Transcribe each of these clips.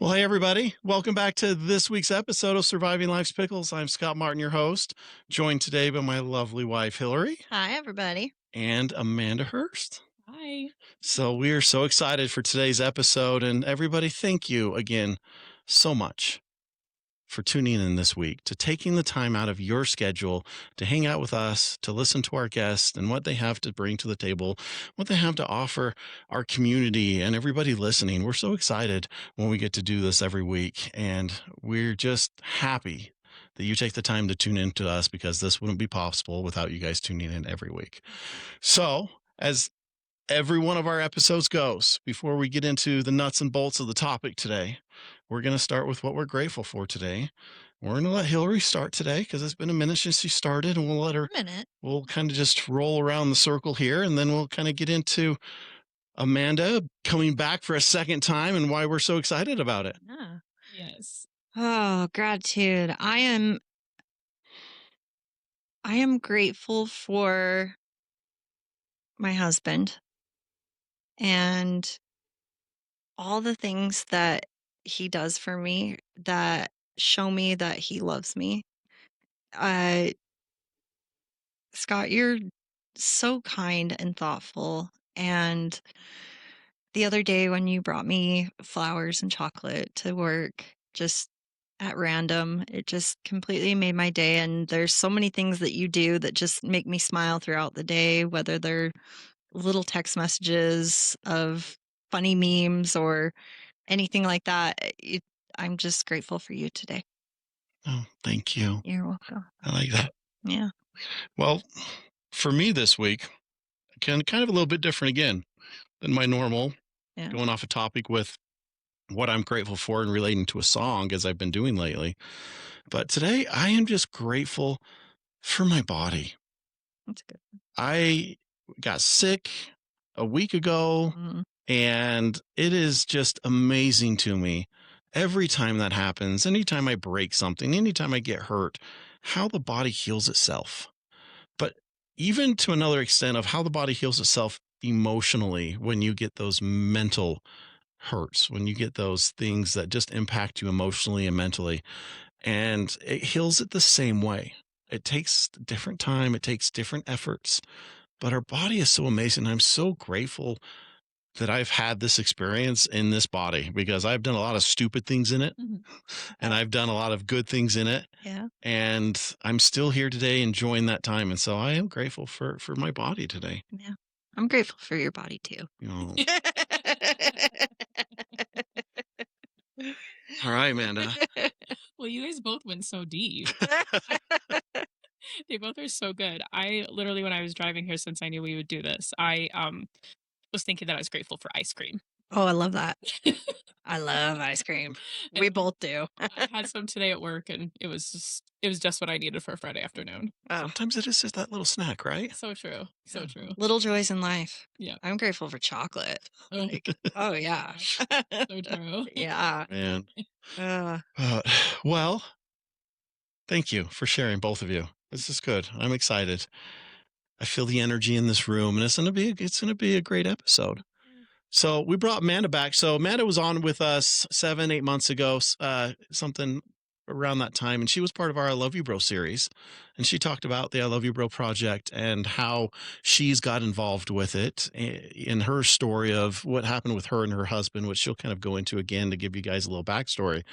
Well, hey, everybody. Welcome back to this week's episode of Surviving Life's Pickles. I'm Scott Martin, your host, joined today by my lovely wife, Hillary, Hi, everybody. and Amanda Hurst. Hi. So we are so excited for today's episode. And everybody, thank you again so much for tuning in this week, to taking the time out of your schedule to hang out with us, to listen to our guests and what they have to bring to the table, what they have to offer our community and everybody listening. We're so excited when we get to do this every week, and we're just happy that you take the time to tune in to us, because this wouldn't be possible without you guys tuning in every week. So, as every one of our episodes goes, before we get into the nuts and bolts of the topic today, we're going to start with what we're grateful for today. We're going to let Hillary start today because it's been a minute since she started, and we'll let her. We'll kind of just roll around the circle here, and then we'll kind of get into Amanda coming back for a second time and why we're so excited about it. Yeah. Yes. Oh, gratitude. I am grateful for my husband and all the things that he does for me that show me that he loves me. Scott, you're so kind and thoughtful. And the other day when you brought me flowers and chocolate to work, just at random, it just completely made my day. And there's so many things that you do that just make me smile throughout the day, whether they're little text messages of funny memes or anything like that. I'm just grateful for you today. Oh, thank you. You're welcome. I like that. Yeah. Well, for me this week, kind of a little bit different again than my normal, going off a topic with what I'm grateful for and relating to a song, as I've been doing lately. But today I am just grateful for my body. That's good. I got sick a week ago, and it is just amazing to me every time that happens, anytime I break something, anytime I get hurt, how the body heals itself. But even to another extent of how the body heals itself emotionally when you get those mental hurts, when you get those things that just impact you emotionally and mentally, and it heals it the same way. It takes different time, it takes different efforts, but our body is so amazing. I'm so grateful that I've had this experience in this body, because I've done a lot of stupid things in it, and I've done a lot of good things in it. Yeah. And I'm still here today enjoying that time. And so I am grateful for my body today. Yeah. I'm grateful for your body too. Oh. All right, Amanda. Well, you guys both went so deep. They both are so good. I literally, when I was driving here, since I knew we would do this, I was thinking that I was grateful for ice cream. Oh, I love that. I love ice cream. We both do. I had some today at work, and it was just what I needed for a Friday afternoon. Oh, Sometimes it is just that little snack, right? So true. So true. little joys in life. Yeah. I'm grateful for chocolate. Oh, Oh yeah. so true. Yeah. Man. Well, thank you for sharing, both of you. This is good. I'm excited. I feel the energy in this room, and it's gonna be a great episode. So we brought Amanda back. So Amanda was on with us 7-8 months ago, something around that time, and she was part of our I Love You Bro series, and she talked about the I Love You Bro project and how she's got involved with it in her story of what happened with her and her husband, which she'll kind of go into again to give you guys a little backstory.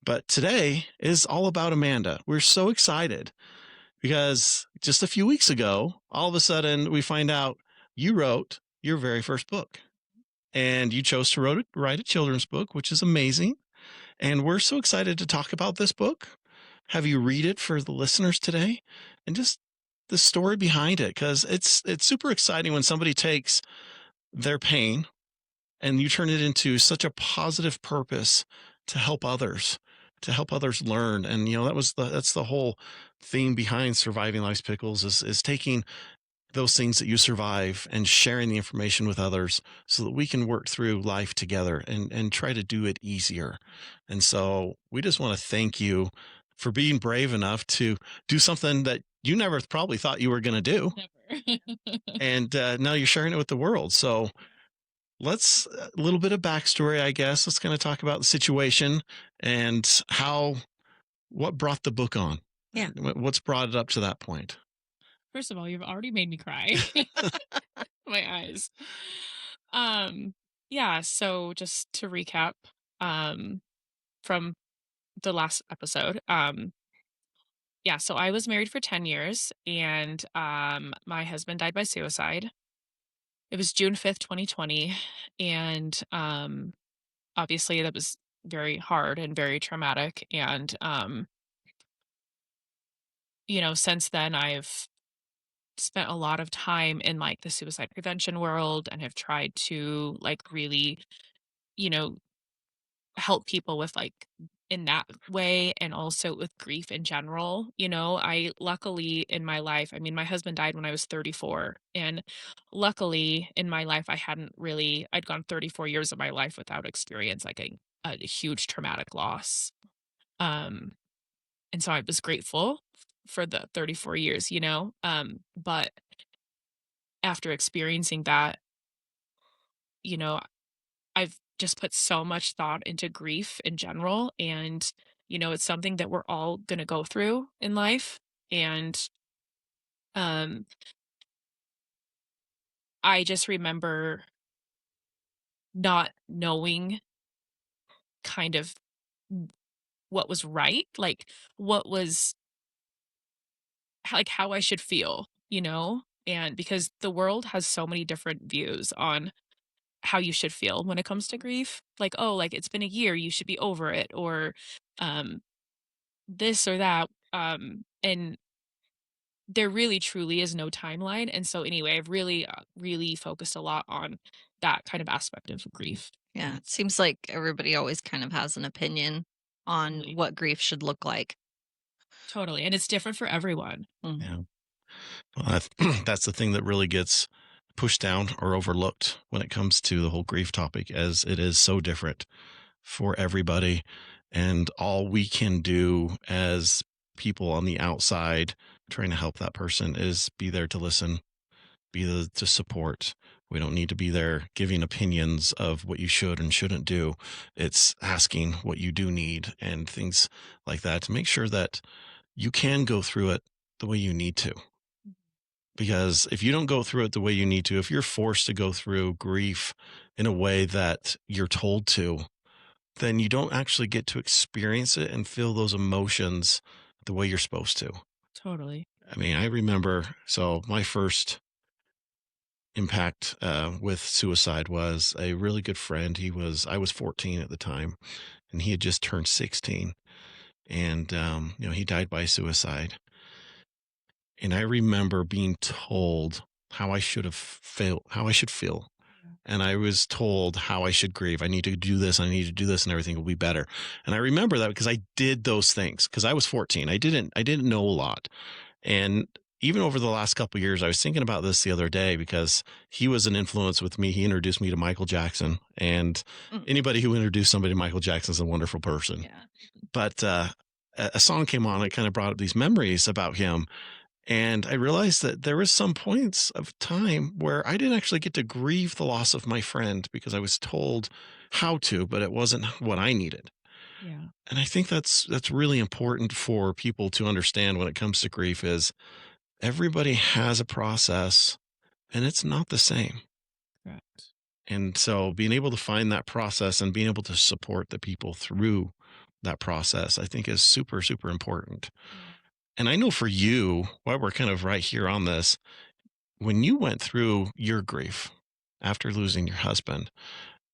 But today is all about Amanda. We're so excited because just a few weeks ago, all of a sudden we find out you wrote your very first book. And you chose to write a children's book, which is amazing. And we're so excited to talk about this book, have you read it for the listeners today, and just the story behind it, because it's super exciting when somebody takes their pain and you turn it into such a positive purpose to help others learn. And that's the whole theme behind Surviving Life's Pickles is taking those things that you survive and sharing the information with others so that we can work through life together and try to do it easier. And so we just want to thank you for being brave enough to do something that you never probably thought you were going to do. Never. And now you're sharing it with the world. So let's a little bit of backstory, I guess. Let's kind of talk about the situation and how what brought the book on. Yeah. What's brought it up to that point? First of all, you've already made me cry. My eyes. Um, yeah, so just to recap, um, from the last episode, yeah, so I was married for 10 years and my husband died by suicide. It was June 5th, 2020. And obviously that was very hard and very traumatic. And since then I've spent a lot of time in like the suicide prevention world and have tried to like really, you know, help people with like in that way and also with grief in general. I luckily in my life, I mean, my husband died when I was 34. And luckily in my life, I'd gone 34 years of my life without experience like a huge traumatic loss. Um, and so I was grateful for the 34 years, but after experiencing that, you know, I've just put so much thought into grief in general, and, it's something that we're all gonna go through in life, and, um, I just remember not knowing kind of what was right, like, what was like, how I should feel, and because the world has so many different views on how you should feel when it comes to grief, like, "Oh, like, it's been a year, you should be over it," or, um this or that, and there really truly is no timeline, and so anyway, I've really, really focused a lot on that kind of aspect of grief. Yeah. It seems like everybody always kind of has an opinion on Totally. what grief should look like. Totally, and it's different for everyone. Mm. Yeah. Well, that's the thing that really gets pushed down or overlooked when it comes to the whole grief topic, as it is so different for everybody. And all we can do as people on the outside trying to help that person is be there to listen, be there to support. We don't need to be there giving opinions of what you should and shouldn't do. It's asking what you do need and things like that to make sure that you can go through it the way you need to. Because if you don't go through it the way you need to, if you're forced to go through grief in a way that you're told to, then you don't actually get to experience it and feel those emotions the way you're supposed to. Totally. I mean, I remember, so my first impact with suicide was a really good friend. I was 14 at the time, and he had just turned 16. And, he died by suicide. And I remember being told how I should have felt, how I should feel. Yeah. And I was told how I should grieve. I need to do this. I need to do this, and everything will be better. And I remember that because I did those things because I was 14. I didn't know a lot. And even over the last couple of years, I was thinking about this the other day because he was an influence with me. He introduced me to Michael Jackson, and Mm. anybody who introduced somebody to Michael Jackson is a wonderful person. Yeah. But a song came on, it kind of brought up these memories about him, and I realized that there was some points of time where I didn't actually get to grieve the loss of my friend because I was told how to, but it wasn't what I needed. Yeah. And I think that's really important for people to understand when it comes to grief is everybody has a process and it's not the same. Correct. And so being able to find that process and being able to support the people through that process, I think is super, super important. Yeah. And I know for you, while we're kind of right here on this, when you went through your grief after losing your husband,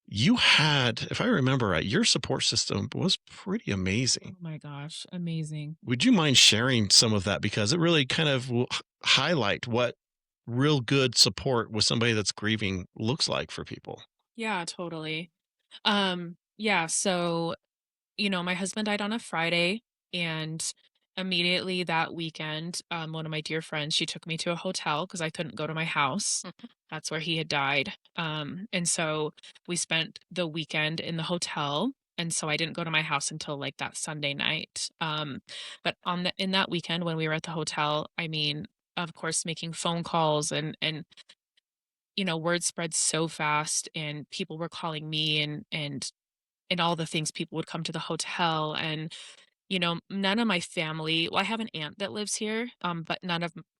you had, if I remember right, your support system was pretty Oh amazing. my gosh, amazing. Would you mind sharing some of that? Because it really kind of will highlight what real good support with somebody that's grieving looks like for people. Yeah, totally. Yeah, so my husband died on a Friday, and immediately that weekend, one of my dear friends, she took me to a hotel because I couldn't go to my house. That's where he had died. And so we spent the weekend in the hotel. And so I didn't go to my house until like that Sunday night. But in that weekend when we were at the hotel, I mean, of course, making phone calls and word spread so fast and people were calling me and all the things people would come to the hotel and none of my family, well, I have an aunt that lives here, but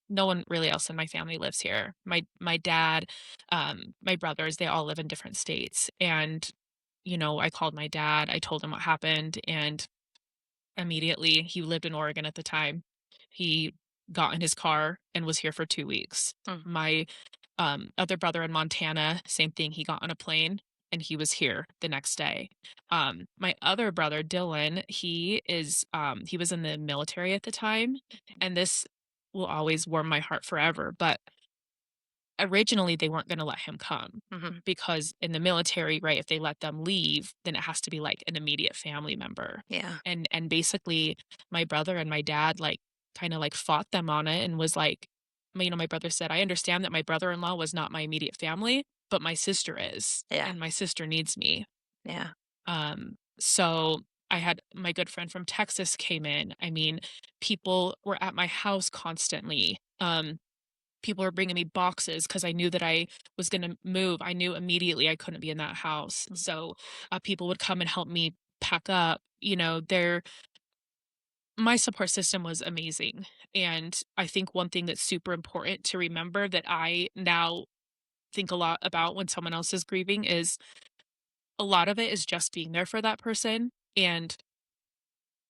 no one really else in my family lives here. My dad, my brothers, they all live in different states. And, I called my dad, I told him what happened, and immediately he lived in Oregon at the time. He got in his car and was here for 2 weeks. Mm. My other brother in Montana, same thing. He got on a plane and he was here the next day. My other brother, Dylan, he was in the military at the time, and this will always warm my heart forever. But originally, they weren't going to let him come Mhm. because in the military, right, if they let them leave, then it has to be like an immediate family member. Yeah. And basically, my brother and my dad like kind of like fought them on it and was like, my brother said, I understand that my brother-in-law was not my immediate family, but my sister is, Yeah. and my sister needs me. Yeah. So I had my good friend from Texas came in. I mean, people were at my house constantly. People were bringing me boxes because I knew that I was going to move. I knew immediately I couldn't be in that house. Mm. So people would come and help me pack up. My support system was amazing. And I think one thing that's super important to remember that I now think a lot about when someone else is grieving is a lot of it is just being there for that person. And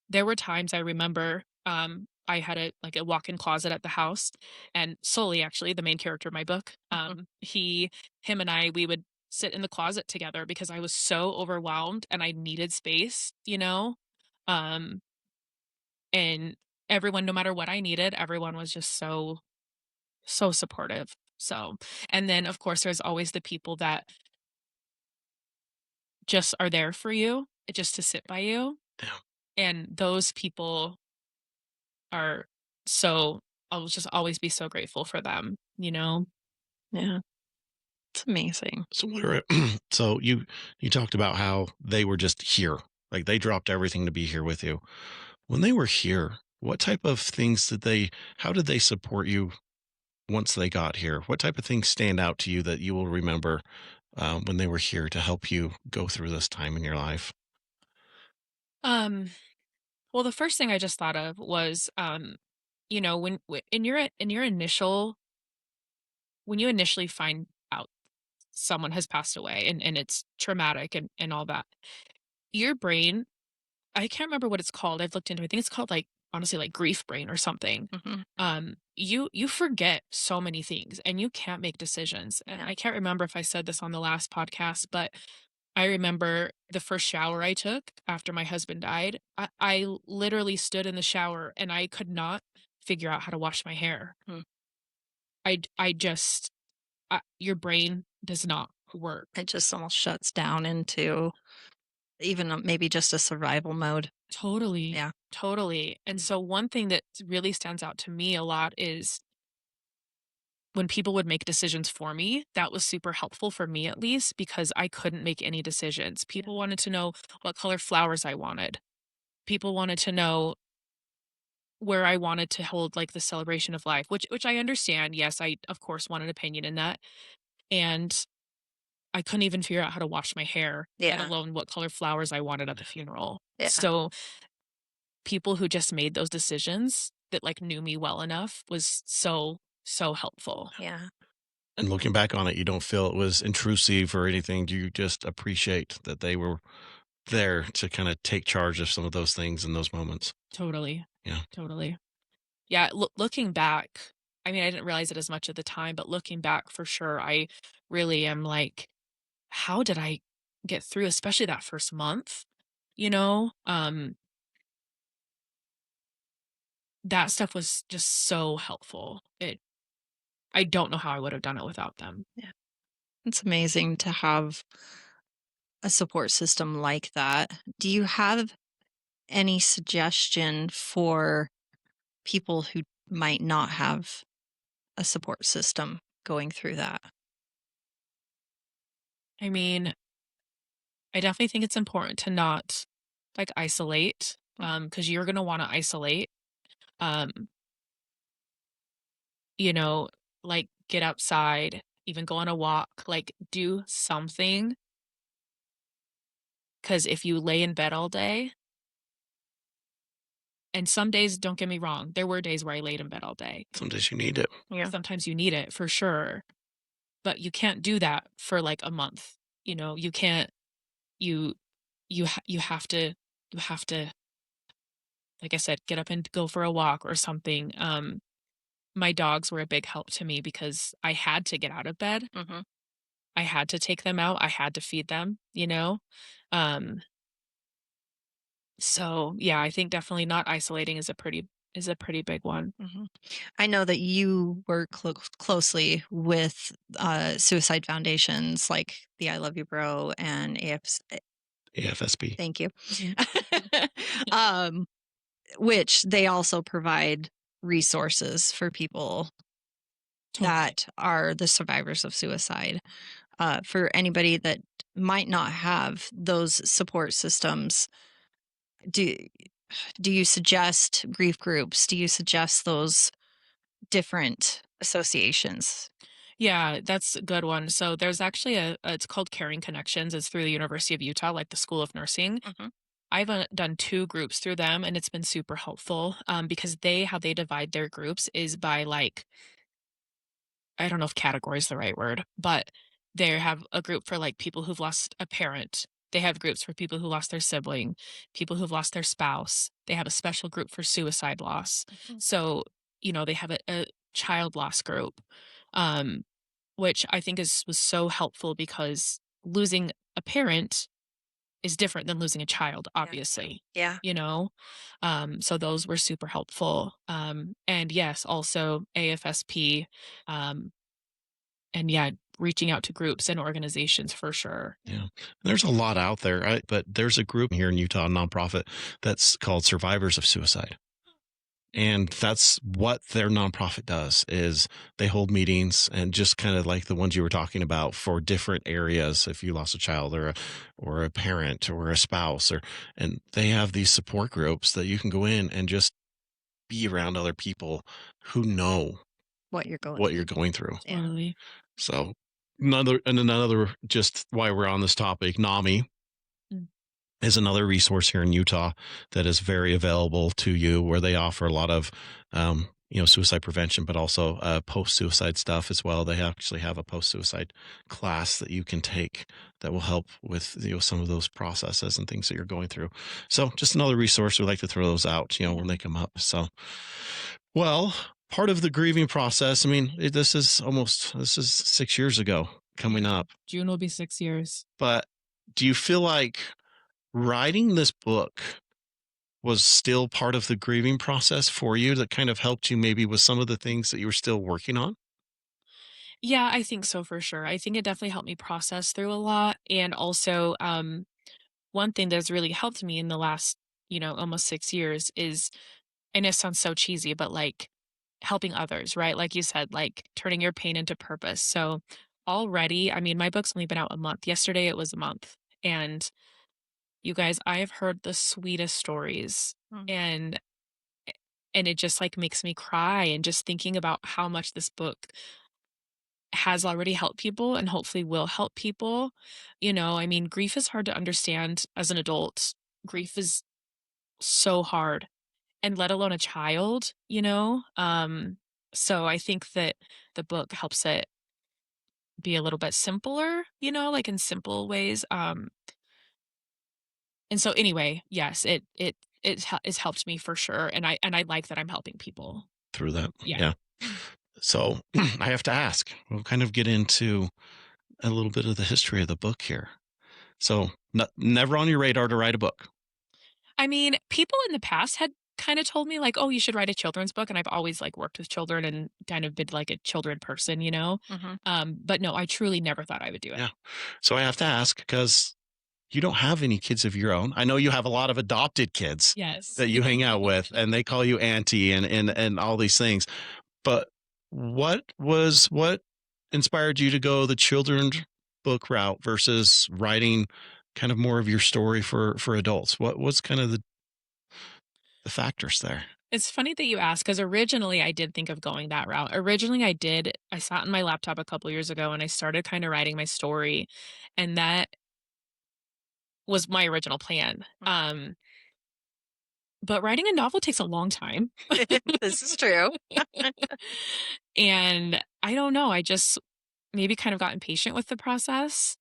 there were times I remember, I had a walk-in closet at the house, and Sully, actually, the main character in my book, Mhm. him and I, we would sit in the closet together because I was so overwhelmed and I needed space, Um, and everyone, no matter what I needed, everyone was just so, so supportive. So, and then of course, there's always the people that just are there for you, just to sit by you. Yeah. And those people are so I'll just always be so grateful for them. Yeah. It's amazing. So what are so you talked about how they were just here. Like they dropped everything to be here with you. When they were here, what type of things how did they support you once they got here? What type of things stand out to you that you will remember when they were here to help you go through this time in your life? Um, well, the first thing I just thought of was, when you initially find out someone has passed away and it's traumatic and all that, your brain, I can't remember what it's called. I've looked into it. I think it's called like honestly like grief brain or something. Mhm. You forget so many things and you can't make decisions. And Yeah. I can't remember if I said this on the last podcast, but I remember the first shower I took after my husband died. I literally stood in the shower and I could not figure out how to wash my hair. Mm. I just your brain does not work. It just almost shuts down into even maybe just a survival mode. Totally. Yeah. Totally. And Mm. so one thing that really stands out to me a lot is when people would make decisions for me, that was super helpful for me at least because I couldn't make any decisions. Yeah. People wanted to know what color flowers I wanted. People wanted to know where I wanted to hold like the celebration of life, which I understand. Yes, I of course want an opinion in that. And I couldn't even figure out how to wash my hair, let Yeah. alone what color flowers I wanted at the funeral. Yeah. So people who just made those decisions that like knew me well enough was so, so helpful. Yeah. And looking back on it, you don't feel it was intrusive or anything. You just appreciate that they were there to kind of take charge of some of those things in those moments. Totally. Yeah. Totally. Yeah, looking back, I mean, I didn't realize it as much at the time, but looking back for sure, I really am like, how did I get through, especially that first month? You know, that stuff was just so helpful. I don't know how I would have done it without them. Yeah. It's amazing to have a support system like that. Do you have any suggestion for people who might not have a support system going through that? I mean, I definitely think it's important to not like isolate, Mm. because you're gonna want to isolate. Um, you know, like get outside, even go on a walk, like, do something. Because if you lay in bed all day and some days, don't get me wrong, there were days where I laid in bed all day. Some days you need it. Yeah. Sometimes you need it for sure, but you can't do that for, like, a month, you can't you you have to, like I said, get up and go for a walk or something. My dogs were a big help to me because I had to get out of bed. Hmm. I had to take them out, I had to feed them. Um, so, yeah, I think definitely not isolating is a pretty big one. Hmm. I know that you work closely with suicide foundations like the I Love You Bro and AFs. AFSP. Thank you. Mhm. um, which they also provide resources for people Totally. that are the survivors of suicide. For anybody that might not have those support systems, do do you suggest grief groups? Do you suggest those different associations? Yeah, that's a good one. So there's actually it's called Caring Connections. It's through the University of Utah, like the School of Nursing. Hmm. I've done 2 groups through them, and it's been super helpful, because how they divide their groups is by, like, I don't know if category is the right word, but they have a group for, like, people who've lost a parent. They have groups for people who lost their sibling, people who've lost their spouse. They have a special group for suicide loss. Mhm. So, they have a child loss group, um, which I think was so helpful because losing a parent is different than losing a child, Yeah. obviously, Yeah. you know? So those were super helpful. And yes, also AFSP, um, and yeah, reaching out to groups and organizations for sure. Yeah. There's a lot out there, right? But there's a group here in Utah, a nonprofit, that's called Survivors of Suicide. And that's what their nonprofit does is they hold meetings and just kind of like the ones you were talking about for different areas. If you lost a child or a parent or a spouse and they have these support groups that you can go in and just be around other people who know What you're going what you're through. going through. Yeah. Totally. So another just why we're on this topic, NAMI Mm. is another resource here in Utah that is very available to you, where they offer a lot of, suicide prevention, but also post-suicide stuff as well. They actually have a post-suicide class that you can take that will help with some of those processes and things that you're going through. So, just another resource. We like to throw those out, when Yeah. they come up. So, well, part of the grieving process. I mean, this is 6 years ago coming Yeah. up, June will be 6 years. but do you feel like writing this book was still part of the grieving process for you that kind of helped you maybe with some of the things that you were still working on? Yeah, I think so for sure. I think it definitely helped me process through a lot. And also, one thing that's really helped me in the last, almost 6 years is, and it sounds so cheesy, but like helping others, right? Like you said, like turning your pain into purpose. So already, I mean, my book's only been out a month. Yesterday it was a month. And you guys, I have heard the sweetest stories, Mm. and and it just like makes me cry, and just thinking about how much this book has already helped people and hopefully will help people. I mean, grief is hard to understand as an adult. Grief is so hard, and let alone a child. So I think that the book helps it be a little bit simpler, like in simple ways. And so anyway, yes, it's helped me for sure, and I like that I'm helping people. Through that? Yeah. Yeah. So I have to ask, we'll kind of get into a little bit of the history of the book here. So, never on your radar to write a book. I mean, people in the past had kind of told me like, "Oh, you should write a children's book," and I've always like worked with children and kind of been like a children person. Mhm. But no, I truly never thought I would do it. Yeah. So I have to ask because you don't have any kids of your own. I know you have a lot of adopted kids Yes. that you hang out with, and they call you auntie and all these things. But what inspired you to go the children's book route versus writing kind of more of your story for adults? What's kind of the factors there? It's funny that you ask because originally I did think of going that route. Originally, I sat on my laptop a couple years ago and I started kind of writing my story, and that was my original plan. But writing a novel takes a long time. This is true. And I don't know, I just maybe kind of got impatient with the process.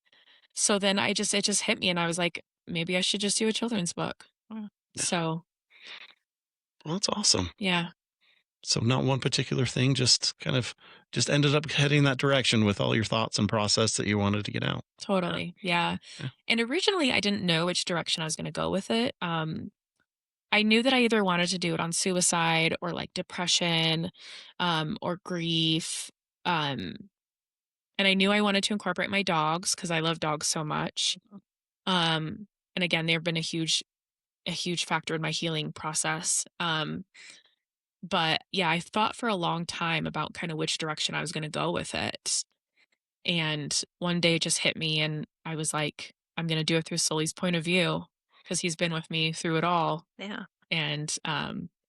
So then it just hit me and I was like, maybe I should just do a children's book. Mm. Yeah. So, Well, that's awesome. yeah, So not one particular thing, just kind of just ended up heading that direction with all your thoughts and process that you wanted to get out. Yeah. totally. Yeah. Yeah. And originally I didn't know which direction I was going to go with it. I knew that I either wanted to do it on suicide or like depression, or grief. Um, and I knew I wanted to incorporate my dogs because I love dogs so much. Mhm. And again, they've been a huge factor in my healing process. But yeah, I thought for a long time about kind of which direction I was going to go with it. And one day it just hit me, and I was like, I'm going to do it through Sully's point of view because he's been with me through it all. Yeah. And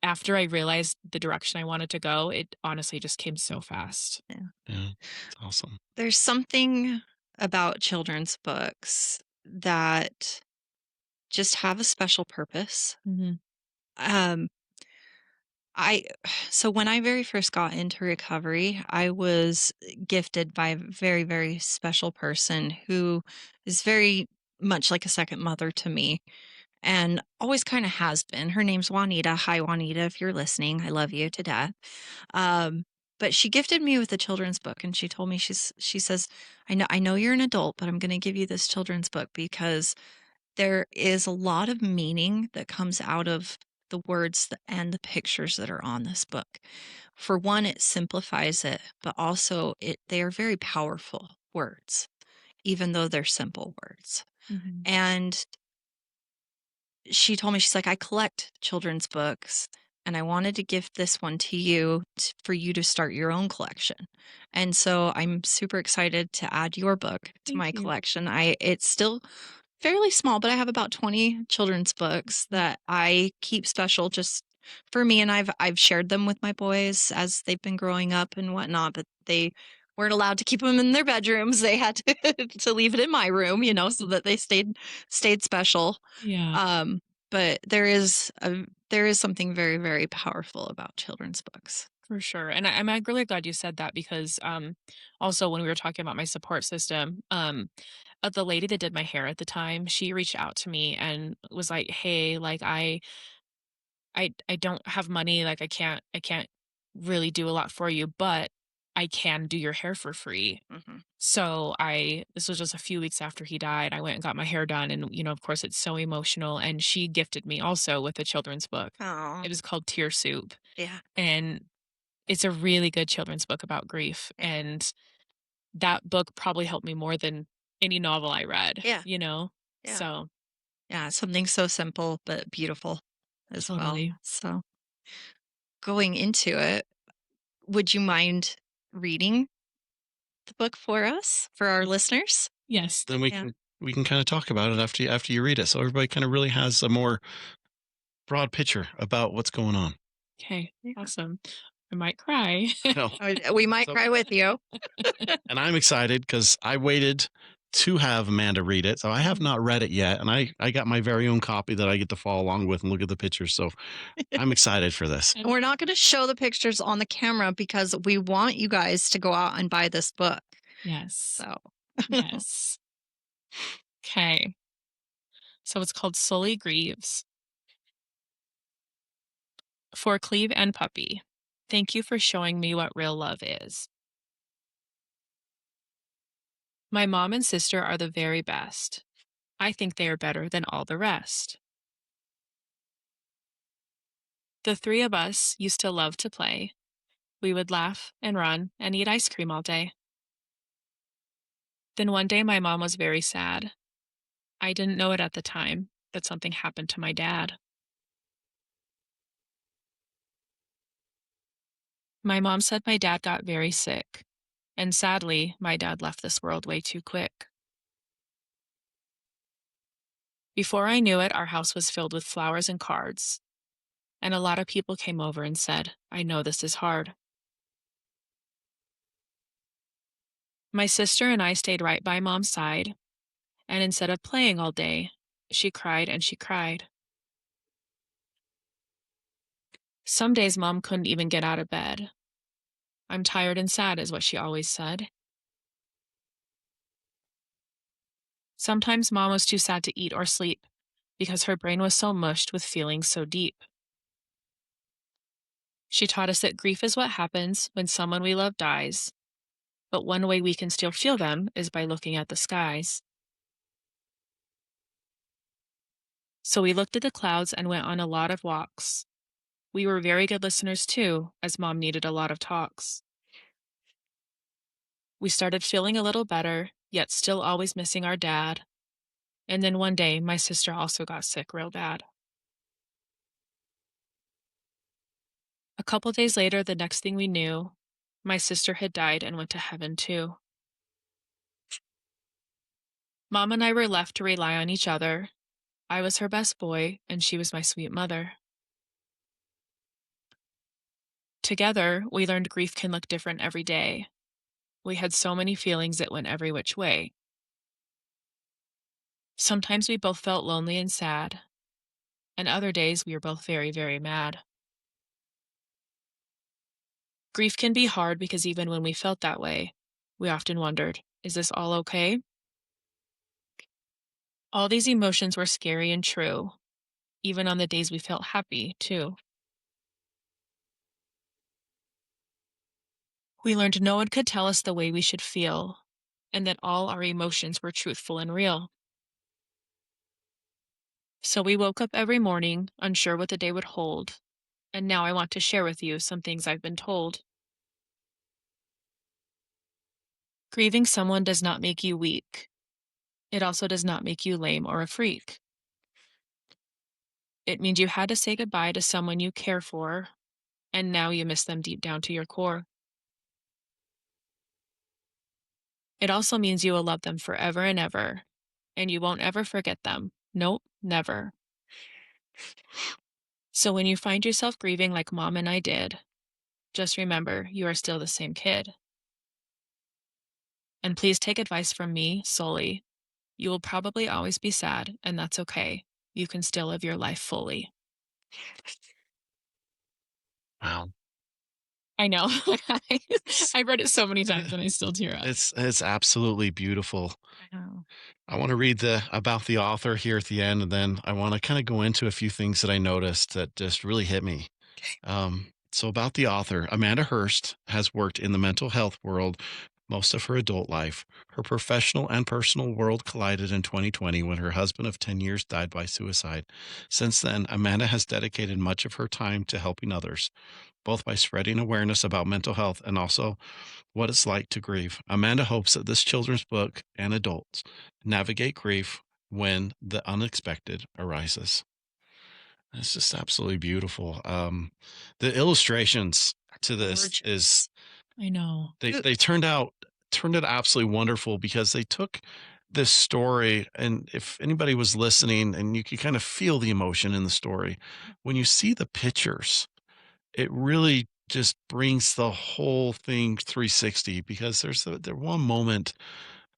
after I realized the direction I wanted to go, it honestly just came so fast. Yeah. Yeah. It's awesome. There's something about children's books that just have a special purpose. Hmm. Um, I so when I very first got into recovery, I was gifted by a very, very special person who is very much like a second mother to me and always kind of has been. Her name's Juanita. Hi, Juanita, if you're listening, I love you to death. Um, but she gifted me with a children's book, and she told me she says, I know you're an adult, but I'm going to give you this children's book because there is a lot of meaning that comes out of the words and the pictures that are on this book. For one, it simplifies it, but also they are very powerful words, even though they're simple words. Hmm. And she told me, she's like, I collect children's books and I wanted to gift this one to you for you to start your own collection. And so I'm super excited to add your book to Thank my you. collection. It's still fairly small, but I have about 20 children's books Mhm. that I keep special just for me, and I've shared them with my boys as they've been growing up and whatnot, but they weren't allowed to keep them in their bedrooms. They had to to leave it in my room, so that they stayed special. Yeah, Um, but there is something very, very powerful about children's books. for sure. And I'm really glad you said that because also when we were talking about my support system, the lady that did my hair at the time, she reached out to me and was like, "Hey, like I don't have money, like I can't really do a lot for you, but I can do your hair for free." Mhm. So I this was just a few weeks after he died. I went and got my hair done and of course it's so emotional and she gifted me also with a children's book. Oh, It was called Tear Soup yeah, and it's a really good children's book about grief yeah, and that book probably helped me more than any novel I read, yeah, you know? yeah, So, yeah. Something so simple but beautiful as well. totally. So going into it, would you mind reading the book for us, for our listeners? Yes. Then Yeah. we can kind of talk about it after you read it, so everybody kind of really has a more broad picture about what's going on. Okay. Yeah. Awesome. I might cry. No, We might so cry with you. and I'm excited because I waited to have Amanda read it, so I have Mhm. not read it yet, and I got my very own copy that I get to follow along with and look at the pictures. So I'm excited for this. And we're not going to show the pictures on the camera because we want you guys to go out and buy this book. Yes. So, Yes. Okay. So it's called Sully Grieves. For Cleve and Puppy. Thank you for showing me what real love is. My mom and sister are the very best. I think they are better than all the rest. The three of us used to love to play. We would laugh and run and eat ice cream all day. Then one day my mom was very sad. I didn't know it at the time, but something happened to my dad. My mom said my dad got very sick, and sadly, my dad left this world way too quick. Before I knew it, our house was filled with flowers and cards. and a lot of people came over and said, I know this is hard. My sister and I stayed right by mom's side, and instead of playing all day, she cried and she cried. Some days mom couldn't even get out of bed. I'm tired and sad, is what she always said. Sometimes mom was too sad to eat or sleep because her brain was so mushed with feelings so deep. She taught us that grief is what happens when someone we love dies, but one way we can still feel them is by looking at the skies. So we looked at the clouds and went on a lot of walks. We were very good listeners too, as mom needed a lot of talks. We started feeling a little better, yet still always missing our dad. And then one day, my sister also got sick real bad. A couple days later, the next thing we knew, my sister had died and went to heaven too. Mom and I were left to rely on each other. I was her best boy, and she was my sweet mother. Together, we learned grief can look different every day. We had so many feelings it went every which way. Sometimes we both felt lonely and sad, and other days we were both very, very mad. Grief can be hard because even when we felt that way, we often wondered, is this all okay? All these emotions were scary and true, even on the days we felt happy, too. We learned no one could tell us the way we should feel, and that all our emotions were truthful and real. So we woke up every morning, unsure what the day would hold, and now I want to share with you some things I've been told. Grieving someone does not make you weak. It also does not make you lame or a freak. It means you had to say goodbye to someone you care for, and now you miss them deep down to your core. It also means you will love them forever and ever, and you won't ever forget them. Nope, never. So when you find yourself grieving like mom and I did, just remember you are still the same kid. And please take advice from me, Sully. You will probably always be sad, and that's okay. You can still live your life fully. Wow. I know. It's I read it so many times and I still tear up. it's absolutely beautiful. I know. I want to read the about the author here at the end, and then I want to kind of go into a few things that I noticed that just really hit me. So about the author, Amanda Hurst has worked in the mental health world most of her adult life. Her professional and personal world collided in 2020 when her husband of 10 years died by suicide. Since then, Amanda has dedicated much of her time to helping others, both by spreading awareness about mental health and also what it's like to grieve. Amanda hopes that this children's book and adults navigate grief when the unexpected arises. It's just absolutely beautiful. The illustrations to this is Gorgeous. I know. they turned it absolutely wonderful because they took this story, and if anybody was listening and you could kind of feel the emotion in the story, when you see the pictures, it really just brings the whole thing 360 because there one moment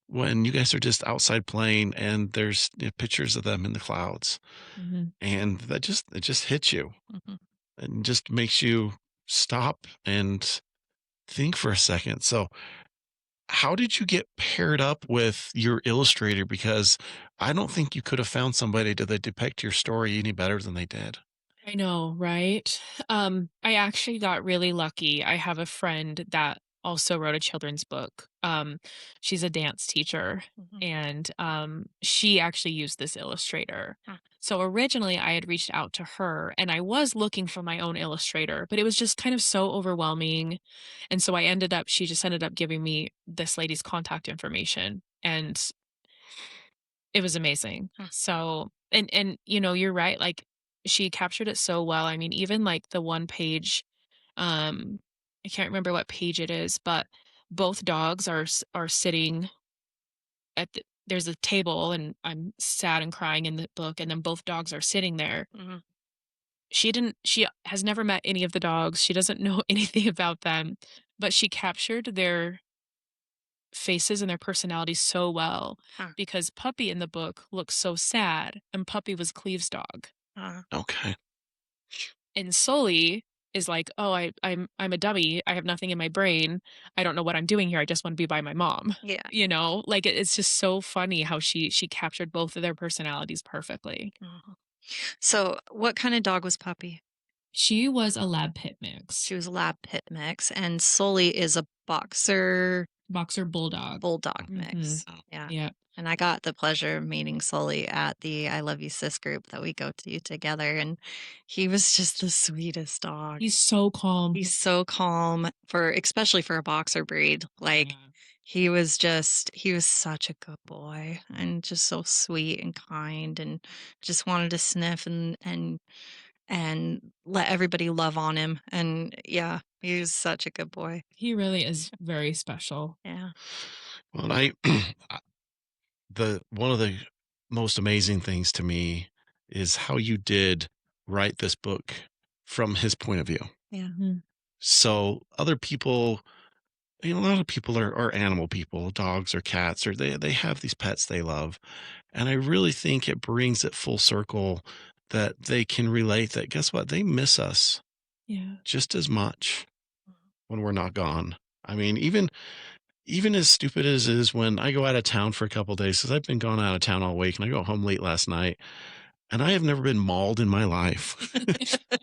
when you guys are just outside playing and there's pictures of them in the clouds, Mhm. and it just hits you Mhm. and just makes you stop and think for a second. So how did you get paired up with your illustrator? Because I don't think you could have found somebody to depict your story any better than they did. I know, right? I actually got really lucky. I have a friend that also wrote a children's book. She's a dance teacher, Mhm. and she actually used this illustrator. Huh. So originally, I had reached out to her, and I was looking for my own illustrator, but it was just kind of so overwhelming. And so she just ended up giving me this lady's contact information, and it was amazing. Huh. So and you're right, like, she captured it so well. I mean, even, like, the one page, um, I can't remember what page it is, but both dogs are sitting at there's a table, and I'm sad and crying in the book, and then both dogs are sitting there, Mhm. She has never met any of the dogs. She doesn't know anything about them, but she captured their faces and their personalities so well Huh. because Puppy in the book looks so sad, and Puppy was Cleve's dog. Uh, Okay. And Sully is like, "Oh, I'm a dummy. I have nothing in my brain. I don't know what I'm doing here. I just want to be by my mom." yeah. You know? Like, it's just so funny how she captured both of their personalities perfectly. Mhm. So, what kind of dog was Puppy? She was a lab pit mix. She was a lab pit mix, and Sully is a boxer Boxer bulldog. bulldog Mhm. mix. Yeah. Yeah. And I got the pleasure of meeting Sully at the I Love You Sis group that we go to together. And he was just the sweetest dog. He's so calm. He's so calm for, especially for a boxer breed. Like, Yeah. he was such a good boy and just so sweet and kind and just wanted to sniff and let everybody love on him. And yeah, he was such a good boy. He really is very special. Yeah. Well, I the one of the most amazing things to me is how you did write this book from his point of view. Yeah. Mhm. So other people, you know, a lot of people are animal people, dogs or cats, or they have these pets they love. And I really think it brings it full circle that they can relate that guess what? They miss us Yeah. just as much when we're not gone. I mean, even as stupid as it is when I go out of town for a couple days, because I've been gone out of town all week and I go home late last night, and I have never been mauled in my life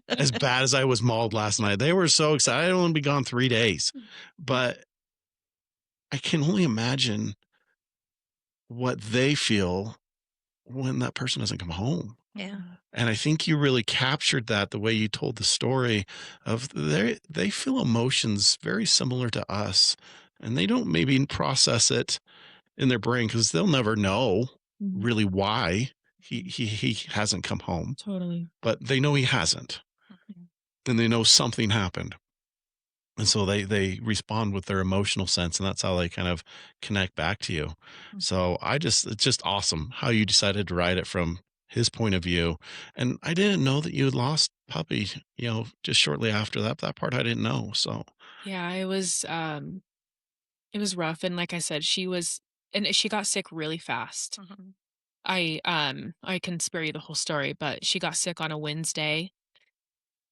as bad as I was mauled last night. They were so excited. I'd only be gone 3 days, but I can only imagine what they feel when that person doesn't come home. Yeah. And I think you really captured that the way you told the story of they feel emotions very similar to us, and they don't maybe process it in their brain because they'll never know Mhm. really why he hasn't come home, Totally. but they know he hasn't, and they know something happened. And so they respond with their emotional sense, and that's how they kind of connect back to you. So it's just awesome how you decided to write it from his point of view. And I didn't know that you had lost Puppy, you know, just shortly after that. That part I didn't know. So Yeah, it was rough, and like I said, she got sick really fast. Mhm. I can spare you the whole story, but she got sick on a Wednesday,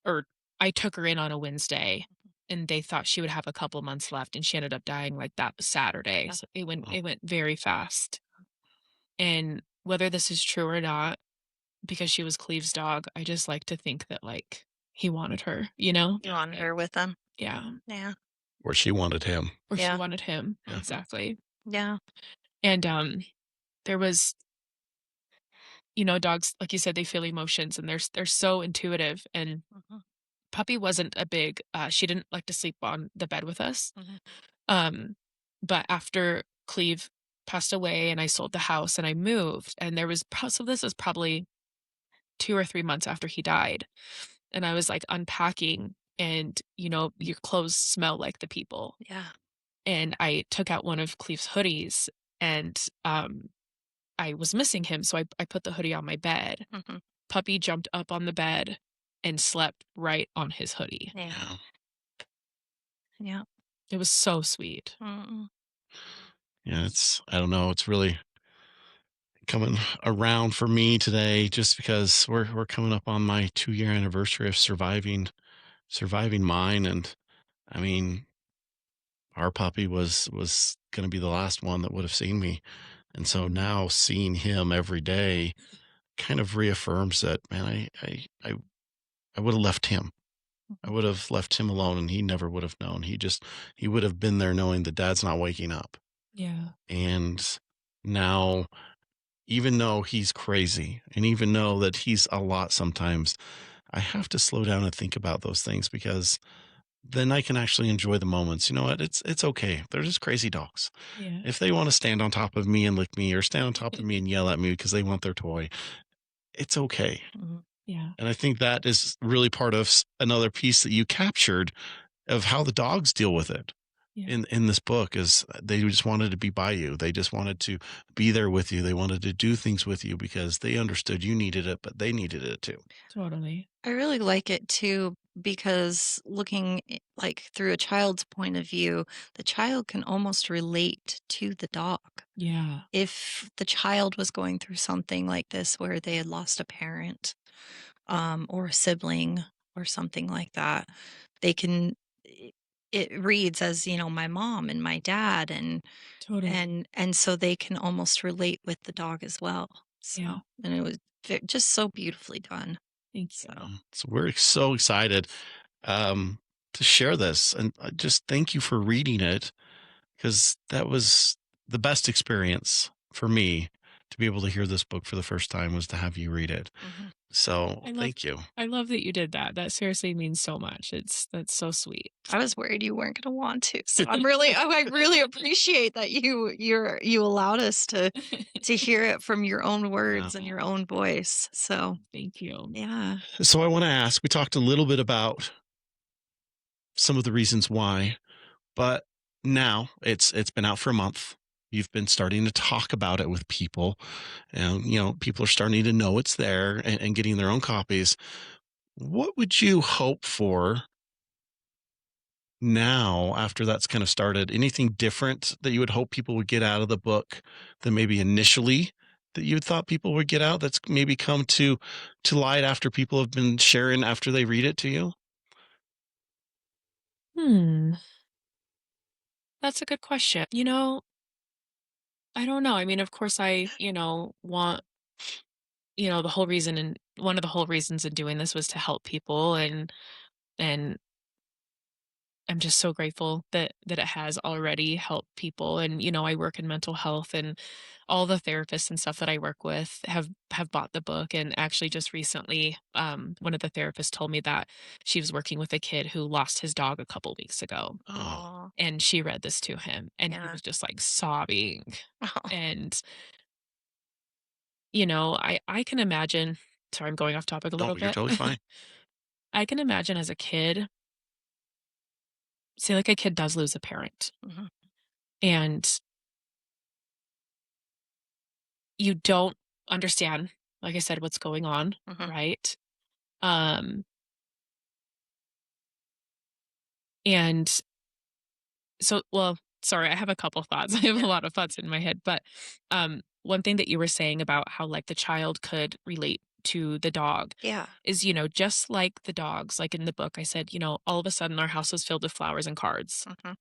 or I took her in on a Wednesday, and they thought she would have a couple months left, and she ended up dying like that Saturday. Yeah. So it went oh, it went very fast. And whether this is true or not, because she was Cleve's dog, I just like to think that like he wanted her, you know? You wanted Eh, her with them? yeah. Yeah. where she wanted him. Or she Yeah. wanted him. Yeah. Exactly. Yeah. And there was, dogs, like you said, they feel emotions and they're so intuitive. And Mhm. Puppy wasn't a big she didn't like to sleep on the bed with us. Mhm. Um, but after Cleve passed away and I sold the house and I moved, and so this was probably 2 or 3 months after he died. And I was like unpacking, and your clothes smell like the people. Yeah. And I took out one of Cleve's hoodies, and I was missing him, so I put the hoodie on my bed. Mhm. Puppy jumped up on the bed and slept right on his hoodie. Yeah. Yeah. Yeah. It was so sweet. Mm-mm. Yeah. I don't know. It's really coming around for me today just because we're coming up on my 2 year anniversary of surviving mine. And I mean, our puppy was going to be the last one that would have seen me. And so now seeing him every day kind of reaffirms that, man, I would have left him. I Mhm. would have left him alone and he never would have known. He would have been there knowing that dad's not waking up. Yeah. And now, even though he's crazy and even though that he's a lot sometimes, I have to slow down and think about those things because then I can actually enjoy the moments. You know what? It's okay. They're just crazy dogs. Yeah. If they want to stand on top of me and lick me or stand on top of me and yell at me because they want their toy, it's okay. Mhm. Yeah. And I think that is really part of another piece that you captured of how the dogs deal with it. Yeah, in this book is they just wanted to be by you. They just wanted to be there with you. They wanted to do things with you because they understood you needed it, but they needed it too. totally. I really like it too because like through a child's point of view, the child can almost relate to the dog. Yeah, If the child was going through something like this where they had lost a parent, or a sibling or something like that, they can it reads as, my mom and my dad, and totally. and so they can almost relate with the dog as well. Yeah, So, and it was just so beautifully done. thank So, you. So we're so excited um, to share this, and I just thank you for reading it because that was the best experience for me to be able to hear this book for the first time was to have you read it. mhm. So I love thank you. I love that you did that. That seriously means so much. That's so sweet. I was worried you weren't going to want to. So I really appreciate that you allowed us to hear it from your own Yeah. words and your own voice. So, Thank you. yeah. So I want to ask. We talked a little bit about some of the reasons why, but now it's been out for a month. You've been starting to talk about it with people, and people are starting to know it's there and getting their own copies. What would you hope for now after that's kind of started? Anything different that you would hope people would get out of the book than maybe initially that you thought people would get out that's maybe come to light after people have been sharing after they read it to you? Hmm, that's a good question. I don't know. I mean, of course want, the whole reason and one of the whole reasons in doing this was to help people and I'm just so grateful that it has already helped people. And I work in mental health, and all the therapists and stuff that I work with have bought the book. And actually just recently, one of the therapists told me that she was working with a kid who lost his dog a couple weeks ago, Oh, Oh, and she read this to him and he yeah. was just like sobbing. Oh, And I can imagine, sorry, I'm going off topic a no, little you're bit. totally fine. I can imagine as a kid, say like a kid does lose a parent, mhm, and you don't understand, like I said, what's going on, mhm. right? Um, and well, sorry, I have a couple thoughts. I have a Yeah, lot of thoughts in my head, but one thing that you were saying about how like the child could relate to the dog yeah, is, just like the dogs, like in the book, I said, all of a sudden our house was filled with flowers and cards. mhm,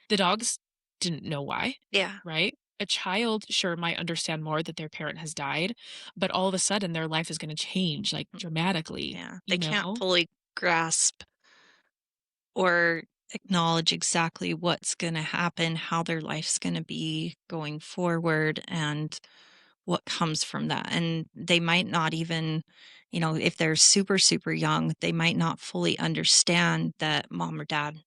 The dogs didn't know why, yeah, right? A child sure might understand more that their parent has died, but all of a sudden their life is going to change like mm, dramatically, yeah. They you can't know? fully grasp or acknowledge exactly what's gonna happen, how their life's gonna be going forward, and what comes from that. And they might not even, if they're super, super young, they might not fully understand that mom or dad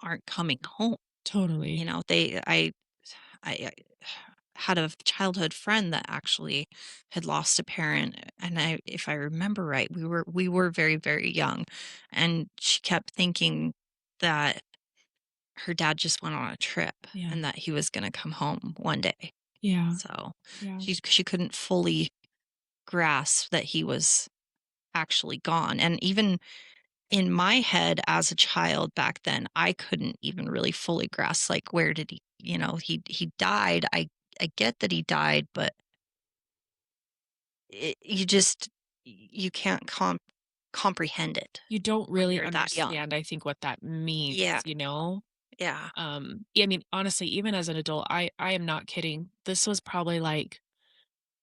aren't coming home. Totally. I had a childhood friend that actually had lost a parent, and if I remember right, we were very, very young, and she kept thinking that her dad just went on a trip Yeah. and that he was going to come home one day. Yeah. So Yeah. she couldn't fully grasp that he was actually gone. And even in my head as a child back then, I couldn't even really fully grasp, like, where did he died. I get that he died, but you can't comprehend it You don't when really you're that young. understand, I think, what that means, Yeah, you know? yeah. Yeah, I mean, honestly, even as an adult, I am not kidding. This was probably like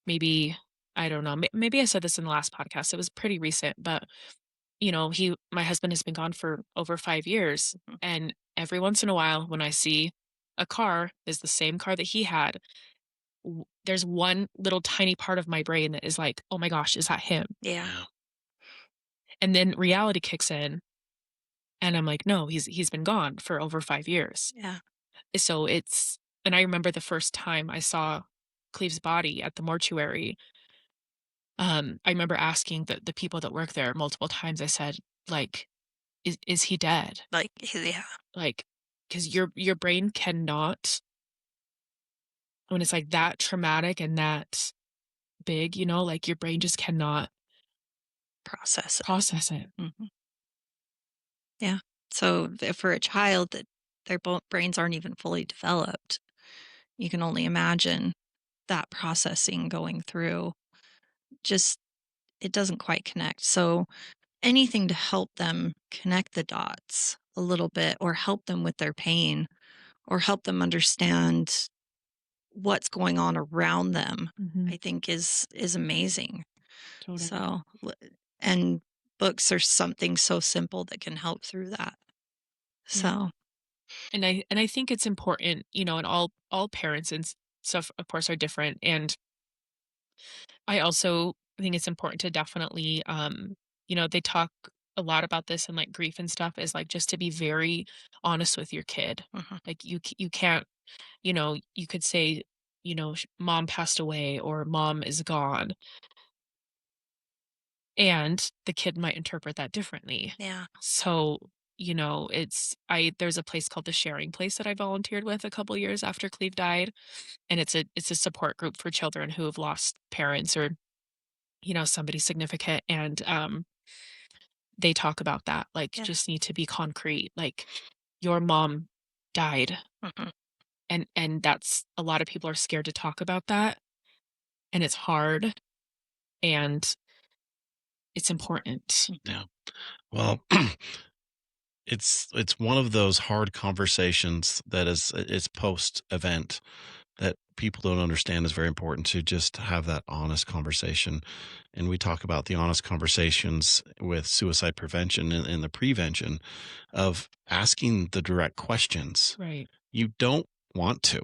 maybe I don't know. Maybe I said this in the last podcast. It was pretty recent, but my husband has been gone for over 5 years, Mhm. and every once in a while when I see a car is the same car that he had, there's one little tiny part of my brain that is like, "Oh my gosh, is that him?" Yeah, Yeah. And then reality kicks in, and I'm like, "No, he's been gone for over 5 years." yeah. So and I remember the first time I saw Cleve's body at the mortuary, I remember asking the people that work there multiple times. I said, like, "Is he dead?" Like, yeah. Like, because your brain cannot, when it's like that traumatic and that big, like your brain just cannot Process it. process it. Mhm. Yeah. So for a child that their brains aren't even fully developed, you can only imagine that processing going through. Just it doesn't quite connect. So anything to help them connect the dots a little bit, or help them with their pain, or help them understand what's going on around them, Mhm. I think is amazing. Totally. So and books are something so simple that can help through that. Yeah. So, And I think it's important, and all parents and stuff, of course, are different. And I also think it's important to definitely, they talk a lot about this and like grief and stuff, is like just to be very honest with your kid. mhm, Like you can't, you could say, mom passed away or mom is gone, and the kid might interpret that differently. yeah. So, there's a place called the Sharing Place that I volunteered with a couple years after Cleve died, and it's a support group for children who have lost parents or, somebody significant. And they talk about that, like, Yeah. just need to be concrete, like, your mom died. Mhm. And that's, a lot of people are scared to talk about that, and it's hard, and it's important. Mhm. Yeah. Well, it's one of those hard conversations that is post event that people don't understand is very important to just have that honest conversation. And we talk about the honest conversations with suicide prevention and the prevention of asking the direct questions. Right. You don't want to.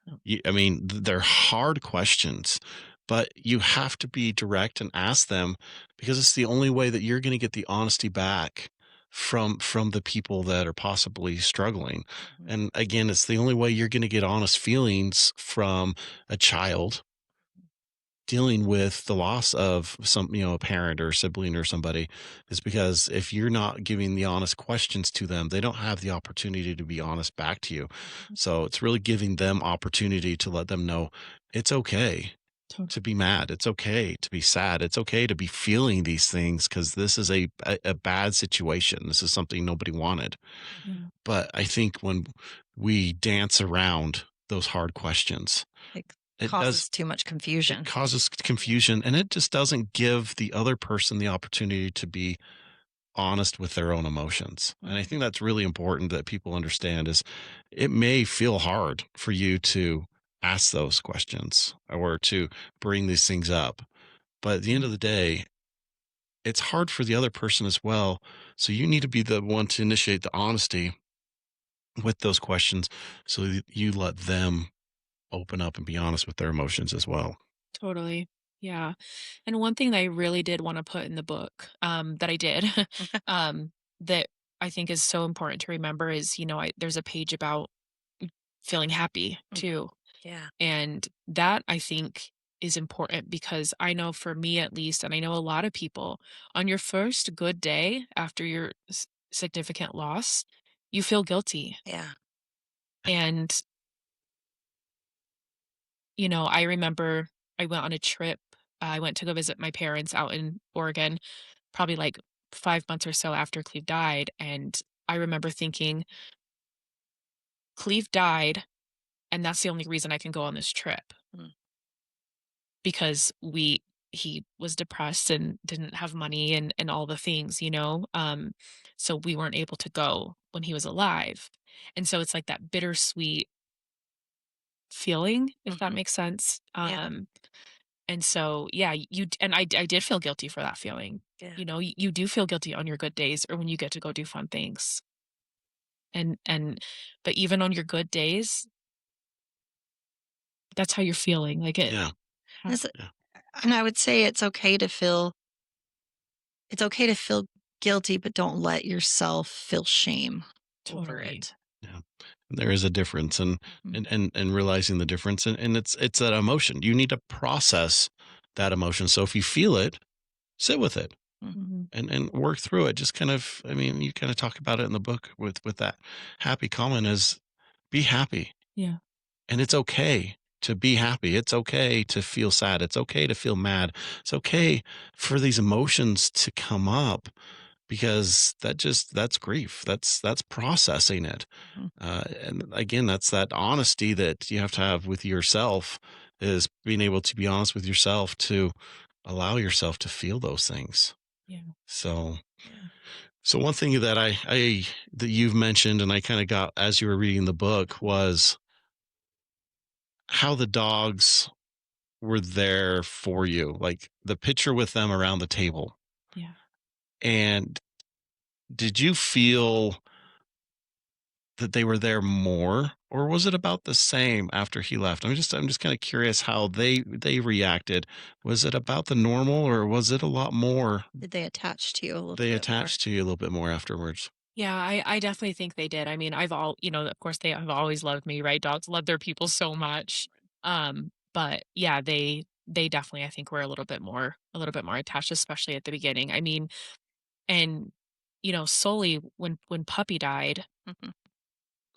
No. I mean, they're hard questions, but you have to be direct and ask them because it's the only way that you're going to get the honesty back from the people that are possibly struggling. Mhm. And again, it's the only way you're going to get honest feelings from a child dealing with the loss of some, a parent or sibling or somebody, is because if you're not giving the honest questions to them, they don't have the opportunity to be honest back to you. Mhm. So it's really giving them opportunity to let them know it's okay to be mad. It's okay to be sad. It's okay to be feeling these things because this is a bad situation. This is something nobody wanted. Yeah. But I think when we dance around those hard questions, It it does causes too much it confusion. causes confusion, and it just doesn't give the other person the opportunity to be honest with their own emotions. And I Mhm. think that's really important that people understand is it may feel hard for you to ask those questions or to bring these things up. But at the end Mhm. of the day, it's hard for the other person as well. So you need to be the one to initiate the honesty with those questions so that you let them open up and be honest with their emotions as well. Totally. Yeah. And one thing that I really did want to put in the book, that I did, that I think is so important to remember is, there's a page about feeling happy Mhm. too. Yeah. And that, I think, is important because I know, for me at least, and I know a lot of people, on your first good day after your significant loss, you feel guilty. Yeah. And, I remember I went on a trip. I went to go visit my parents out in Oregon, probably like 5 months or so after Cleve died. And I remember thinking, Cleve died, and that's the only reason I can go on this trip, Mm. because he was depressed and didn't have money and all the things, so we weren't able to go when he was alive. And so it's like that bittersweet feeling, if that Mhm. makes sense. Yeah. And so, yeah, and I did feel guilty for that feeling. Yeah. You do feel guilty on your good days or when you get to go do fun things. And but even on your good days, that's how you're feeling. Like it Yeah. ha This Yeah. and I would say it's okay to feel guilty, but don't let yourself feel shame over totally. it. Yeah. There is a difference and Mhm. and realizing the difference and it's that emotion. You need to process that emotion. So if you feel it, sit with it. Mhm. and work through it. Just kind of, I mean, you kind of talk about it in the book with that happy comment is be happy. Yeah. And it's okay to be happy. It's okay to feel sad. It's okay to feel mad. It's okay for these emotions to come up because that's grief. That's processing it. Mhm. And again, that's that honesty that you have to have with yourself is being able to be honest with yourself to allow yourself to feel those things. Yeah. So, Yeah. so one thing that I that you've mentioned and I kind of got as you were reading the book was how the dogs were there for you, like the picture with them around the table. Yeah. And did you feel that they were there more or was it about the same after he left? I'm just kind of curious how they reacted. Was it about the normal or was it a lot more Did they attach to you a little they bit more? attached to you a little bit more afterwards? Yeah, I definitely think they did. I mean, of course they have always loved me, right? Dogs love their people so much. But yeah, they definitely I think were a little bit more attached, especially at the beginning. I mean, and Sully when Puppy died, Mhm,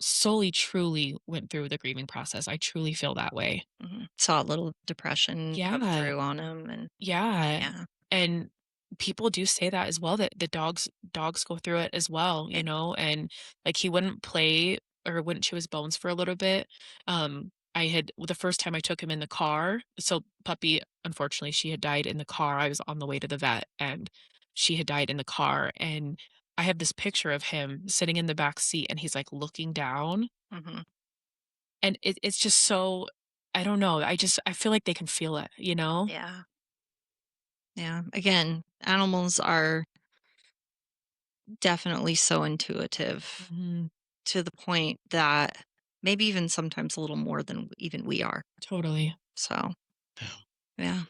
Sully truly went through the grieving process. I truly feel that way. mhm. Saw a little depression come Yeah. through on him, and Yeah. yeah, And people do say that as well, that the dogs go through it as well, yeah. and like he wouldn't play or wouldn't chew his bones for a little bit. I had the first time I took him in the car, so Puppy, unfortunately, she had died in the car. I was on the way to the vet and she had died in the car. And I have this picture of him sitting in the back seat and he's like looking down. Mhm. And it's just so I don't know. I feel like they can feel it. Yeah, yeah. Again, animals are definitely so intuitive Mhm. to the point that maybe even sometimes a little more than even we are. Totally. So, Yeah. yeah.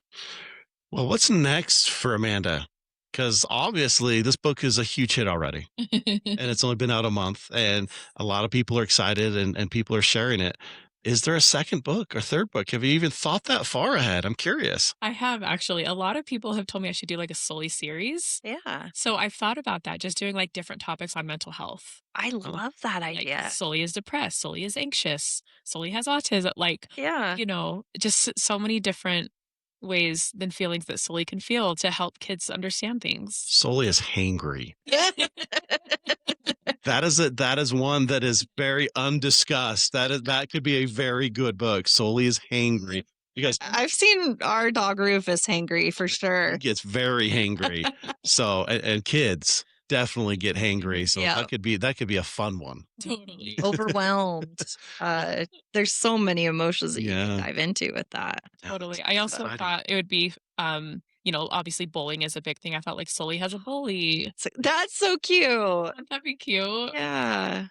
Well, what's next for Amanda? Because obviously this book is a huge hit already. And it's only been out a month and a lot of people are excited and people are sharing it. Is there a second book or third book? Have you even thought that far ahead? I'm curious. I have actually. A lot of people have told me I should do like a Sully series. Yeah. So I've thought about that, just doing like different topics on mental health. I Um, love that like idea. Sully is depressed, Sully is anxious, Sully has autism. Like, Yeah. just so many different ways than feelings that Sully can feel to help kids understand things. Sully is hangry. Yeah. That is one that is very undiscussed. That could be a very good book. Sully is hangry. You guys I've seen our dog Rufus hangry for he sure. gets very hangry. So and kids definitely get hangry. So Yeah. that could be a fun one. Totally. Overwhelmed. There's so many emotions that you can Yeah. dive into with that. Yeah, Totally. I that's also exciting. thought it would be, obviously bullying is a big thing. I thought like Sully has a bully. That's so cute. Wouldn't that be cute? Yeah.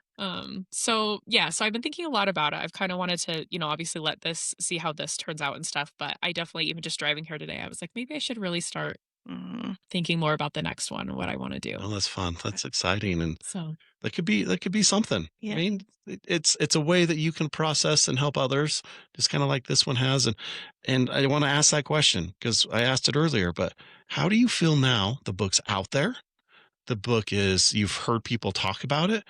So yeah, so I've been thinking a lot about it. I've kind of wanted to, obviously let this see how this turns out and stuff, but I definitely even just driving here today, I was like, maybe I should really start Mhm. thinking more about the next one and what I want to do. Oh, that's fun. That's exciting, and So that could be something. I Yeah. mean, it's a way that you can process and help others, just kind of like this one has. And I want to ask that question because I asked it earlier. But how do you feel now? The book's out there. The book is you've heard people talk about it.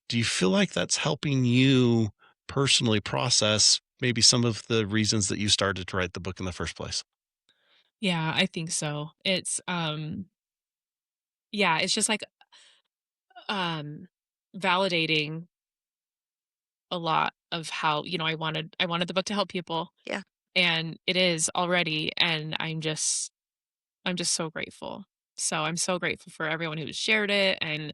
Do you feel like that's helping you personally process maybe some of the reasons that you started to write the book in the first place? yeah, I think so. Yeah, it's just like um validating a lot of how, I wanted the book to help people Yeah. and it is already and I'm just so grateful. So I'm so grateful for everyone who's shared it and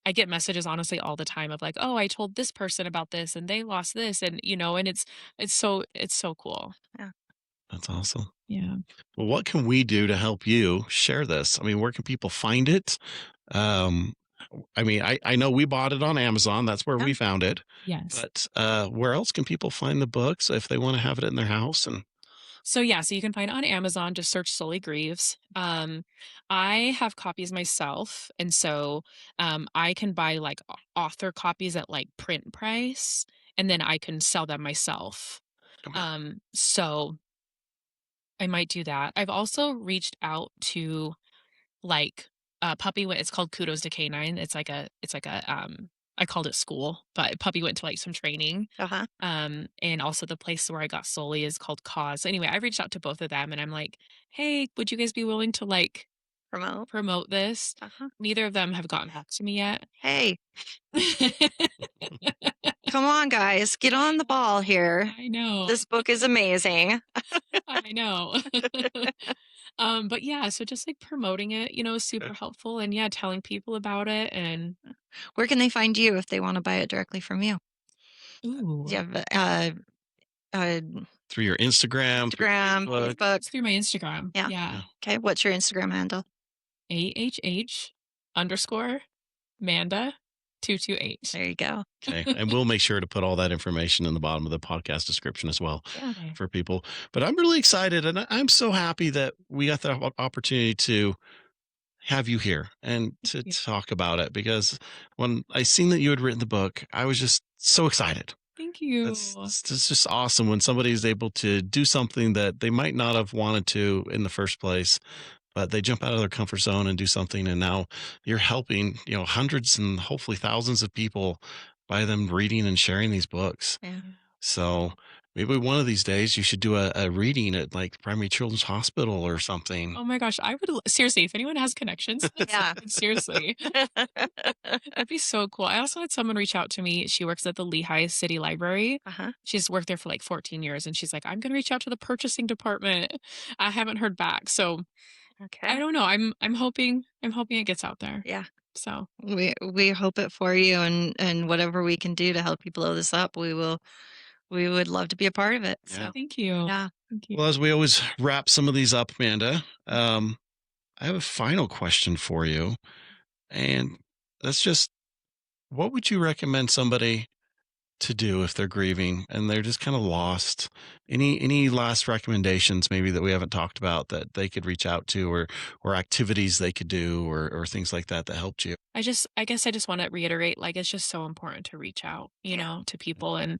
I get messages honestly all the time of like, "Oh, I told this person about this and they lost this." And and it's so cool. Yeah. That's awesome. Yeah. Well, what can we do to help you share this? I mean, where can people find it? Um, I mean, I know we bought it on Amazon. That's where Yeah. we found it. Yes. But where else can people find the books if they want to have it in their house? And So yeah, so you can find it on Amazon, just search Sully Grieves. I have copies myself, and so I can buy like author copies at like print price, and then I can sell them myself. okay, So I might do that. I've also reached out to like puppy went it's called Kudos to Canine. It's like a, I called it school, but puppy went to, like, some training. Uh-huh. And also the place where I got Sully is called Cause. So anyway, I reached out to both of them and I'm like, "Hey, would you guys be willing to, like, Promote. promote this?" Uh-huh. Neither of them have gotten back to me yet. Hey, come on, guys, get on the ball here. I know. This book is amazing. I know. But yeah, so just, like, promoting it, is super helpful, and yeah, telling people about it. And Where can they find you if they want to buy it directly from you? Do you ooh, have uh, Through your Instagram, through Instagram, Facebook. Facebook? it's through my Instagram. Yeah. Yeah. Yeah. Okay. What's your Instagram handle? AHH Manda 228. There you go. Okay. And we'll make sure to put all that information in the bottom of the podcast description as well Yeah. Okay. for people. But I'm really excited and I'm so happy that we got the opportunity to have you here and to Thank you. talk about it because when I seen that you had written the book, I was just so excited. Thank you. It's just awesome when somebody is able to do something that they might not have wanted to in the first place, but they jump out of their comfort zone and do something. And now you're helping, hundreds and hopefully thousands of people by them reading and sharing these books. Yeah. Yeah. So maybe one of these days you should do a reading at like Primary Children's Hospital or something. Oh my gosh, I would seriously, if anyone has connections, Yeah. seriously, that'd be so cool. I also had someone reach out to me. She works at the Lehigh City Library. Uh-huh. She's worked there for like 14 years, and she's like, "I'm gonna reach out to the purchasing department." I haven't heard back, so I Okay. don't know. I'm hoping it gets out there. Yeah. So We hope it for you, and whatever we can do to help you blow this up, we would love to be a part of it. Yeah. So thank you. yeah. Thank you. Well, as we always wrap some of these up, Amanda, I have a final question for you. And that's just what would you recommend somebody to do if they're grieving and they're just kind of lost? Any last recommendations maybe that we haven't talked about that they could reach out to or activities they could do or things like that that helped you? I guess I just want to reiterate, like, it's just so important to reach out, Yeah. to people. And